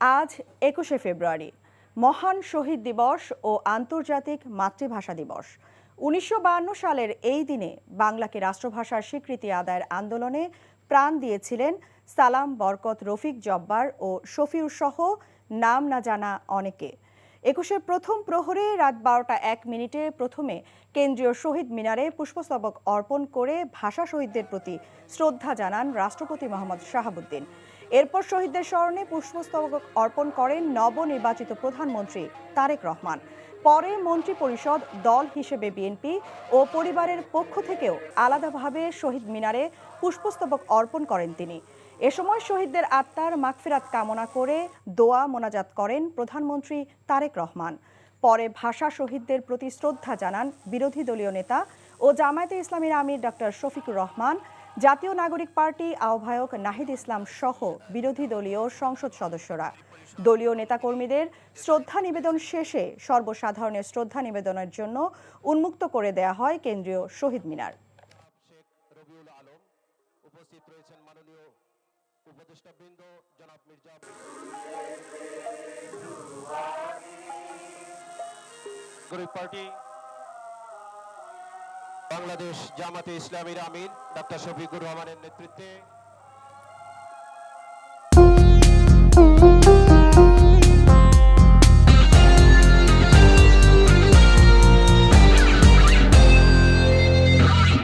আজ ২১শে ফেব্রুয়ারি মহান শহীদ দিবস ও আন্তর্জাতিক মাতৃভাষা দিবস। ১৯৫২ সালের এই দিনে বাংলাকে রাষ্ট্রভাষার স্বীকৃতি আদায়ের আন্দোলনে প্রাণ দিয়েছিলেন সালাম, বরকত, রফিক, জব্বার ও শফিউর সহ নাম না জানা অনেকে। ২১-এর প্রথম প্রহরে রাত ১২টা ১ মিনিটে প্রথমে কেন্দ্রীয় শহীদ মিনারে পুষ্পস্তবক অর্পণ করে ভাষা শহীদদের প্রতি শ্রদ্ধা জানান রাষ্ট্রপতি মোহাম্মদ শাহাবুদ্দিন। এরপর শহীদদের স্মরণে পুষ্পস্তবক অর্পণ করেন নবনির্বাচিত প্রধানমন্ত্রী তারেক রহমান। পরে মন্ত্রিপরিষদ দল হিসেবে বিএনপি ও পরিবারের পক্ষ থেকেও আলাদাভাবে শহীদ মিনারে পুষ্পস্তবক অর্পণ করেন তিনি। এ সময় শহীদদের আত্মার মাগফিরাত কামনা করে দোয়া মোনাজাত করেন প্রধানমন্ত্রী তারেক রহমান। পরে ভাষা শহীদদের প্রতি শ্রদ্ধা জানান বিরোধী দলীয় নেতা ও জামায়াতে ইসলামীর আমির ডক্টর শফিকুর রহমান, জাতীয় নাগরিক পার্টি আহ্বায়ক নাহিদ ইসলাম সহ বিরোধী দলীয় সংসদ সদস্যরা। দলীয় নেতাকর্মীদের শ্রদ্ধা নিবেদন শেষে সর্বসাধারণের শ্রদ্ধা নিবেদনের জন্য উন্মুক্ত করে দেয়া হয় কেন্দ্রীয় শহীদ মিনার। উপস্থিত রয়েছেন মাননীয় উপদেষ্টাবৃন্দ জনাব মির্জা নাগরিক পার্টি বাংলাদেশ জামাতে ইসলামীর আমির ডক্টর শফিকুর রহমানের নেতৃত্বে